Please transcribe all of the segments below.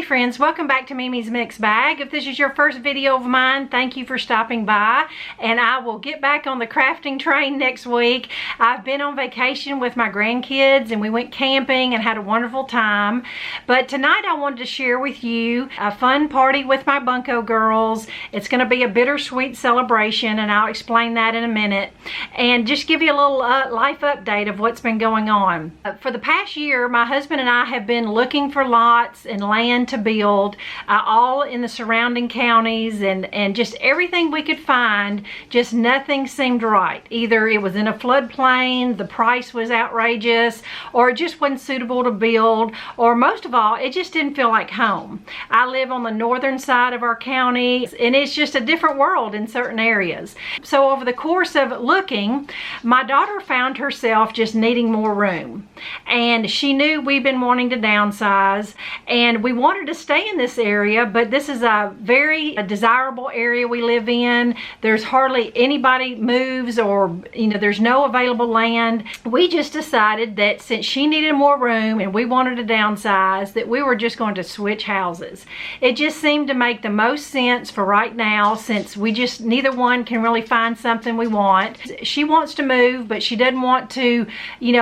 friends, welcome back to Mimi's Mixed Bag. If this is your first video of mine, thank you for stopping by, and I will get back on the crafting train next week. I've been on vacation with my grandkids and we went camping and had a wonderful time, but tonight I wanted to share with you a fun party with my Bunko girls. It's going to be a bittersweet celebration, and I'll explain that in a minute, and just give you a little life update of what's been going on. For the past year, my husband and I have been looking for lots and land to build all in the surrounding counties, and just everything we could find, just nothing seemed right. Either it was in a floodplain, the price was outrageous, or it just wasn't suitable to build, or most of all, it just didn't feel like home. I live on the northern side of our county, and it's just a different world in certain areas. So over the course of looking, my daughter found herself just needing more room, and she knew we'd been wanting to downsize, and we wanted to stay in this area, but this is a very desirable area we live in. There's hardly anybody moves, or there's no available land. We just decided that since she needed more room and we wanted to downsize, that we were just going to switch houses. It just seemed to make the most sense for right now, since we just neither one can really find something we want. She wants to move, but she doesn't want to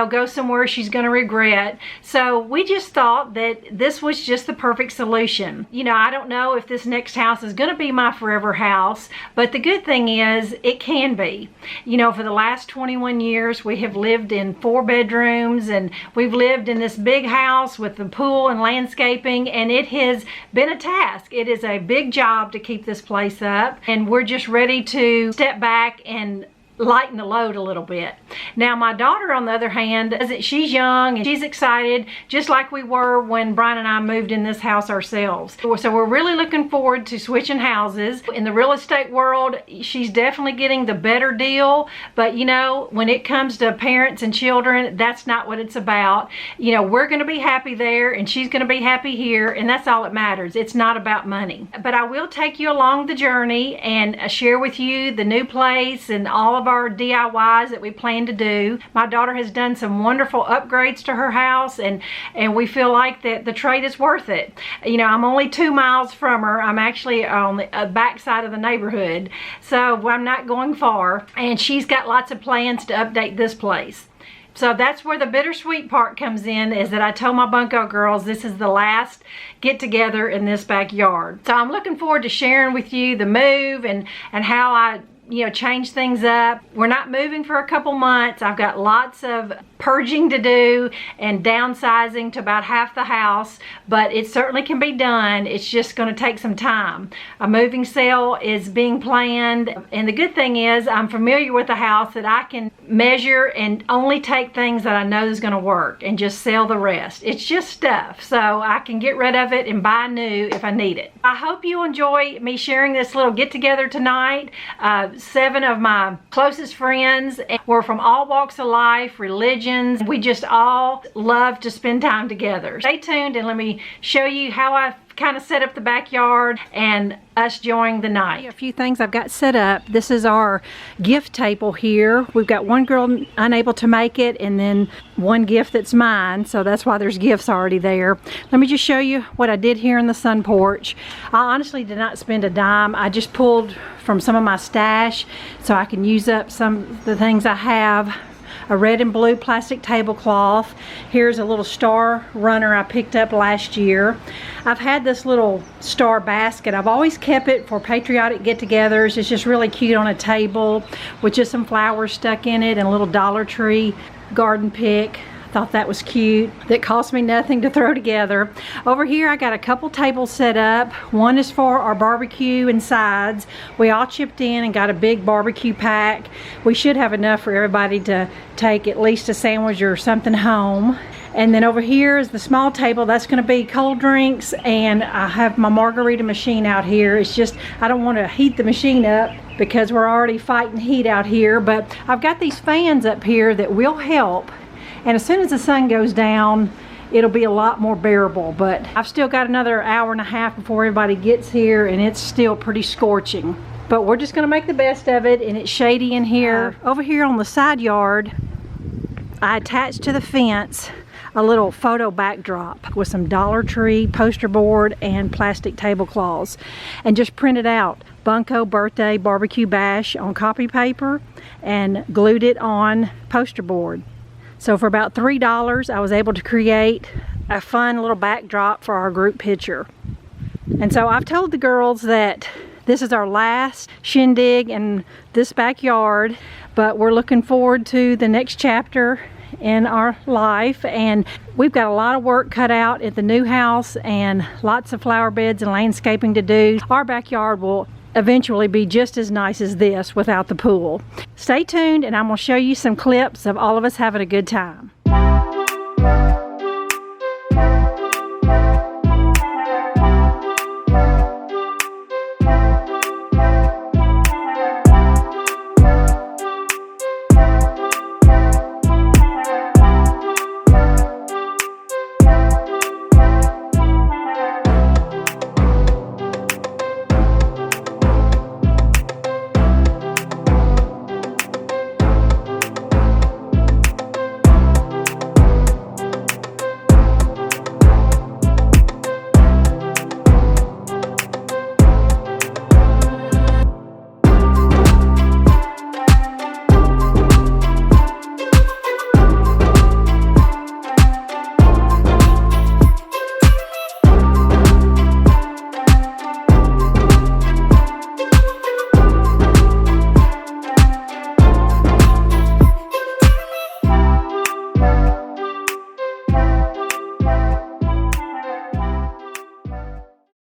go somewhere she's going to regret. So we just thought that this was just the perfect solution. I don't know if this next house is going to be my forever house, but the good thing is it can be. For the last 21 years we have lived in 4 bedrooms, and we've lived in this big house with the pool and landscaping, and it has been a task. It is a big job to keep this place up, and we're just ready to step back and lighten the load a little bit. Now my daughter, on the other hand, she's young and she's excited, just like we were when Brian and I moved in this house ourselves. So we're really looking forward to switching houses. In the real estate world, she's definitely getting the better deal, but when it comes to parents and children, that's not what it's about. We're going to be happy there, and she's going to be happy here, and that's all that matters. It's not about money. But I will take you along the journey and share with you the new place and all of our DIYs that we plan to do. My daughter has done some wonderful upgrades to her house, and we feel like that the trade is worth it. I'm only 2 miles from her. I'm actually on the back side of the neighborhood, so I'm not going far, and she's got lots of plans to update this place. So that's where the bittersweet part comes in, is that I told my Bunko girls this is the last get together in this backyard. So I'm looking forward to sharing with you the move and how I change things up. We're not moving for a couple months. I've got lots of purging to do and downsizing to about half the house, but it certainly can be done. It's just going to take some time. A moving sale is being planned, and the good thing is I'm familiar with the house, that I can measure and only take things that I know is going to work and just sell the rest. It's just stuff, so I can get rid of it and buy new if I need it. I hope you enjoy me sharing this little get together tonight. 7 of my closest friends, and we're from all walks of life, religions. We just all love to spend time together. Stay tuned and let me show you how I kind of set up the backyard and us enjoying the night. A few things I've got set up. This is our gift table here. We've got one girl unable to make it, and then one gift that's mine, so that's why there's gifts already there. Let me just show you what I did here in the sun porch. I honestly did not spend a dime. I just pulled from some of my stash so I can use up some of the things I have. A red and blue plastic tablecloth. Here's a little star runner I picked up last year. I've had this little star basket. I've always kept it for patriotic get-togethers. It's just really cute on a table with just some flowers stuck in it and a little Dollar Tree garden pick. Thought that was cute. That cost me nothing to throw together. Over here I got a couple tables set up. One is for our barbecue and sides. We all chipped in and got a big barbecue pack. We should have enough for everybody to take at least a sandwich or something home. And then over here is the small table. That's going to be cold drinks, and I have my margarita machine out here. It's just I don't want to heat the machine up because we're already fighting heat out here, but I've got these fans up here that will help. And as soon as the sun goes down, it'll be a lot more bearable. But I've still got another hour and a half before everybody gets here, and it's still pretty scorching. But we're just gonna make the best of it, and it's shady in here. Over here on the side yard, I attached to the fence a little photo backdrop with some Dollar Tree poster board and plastic tablecloths, and just printed out Bunko Birthday Barbecue Bash on copy paper and glued it on poster board. So for about $3, I was able to create a fun little backdrop for our group picture. And so I've told the girls that this is our last shindig in this backyard, but we're looking forward to the next chapter in our life, and we've got a lot of work cut out at the new house and lots of flower beds and landscaping to do. Our backyard will eventually be just as nice as this without the pool. Stay tuned, and I'm going to show you some clips of all of us having a good time.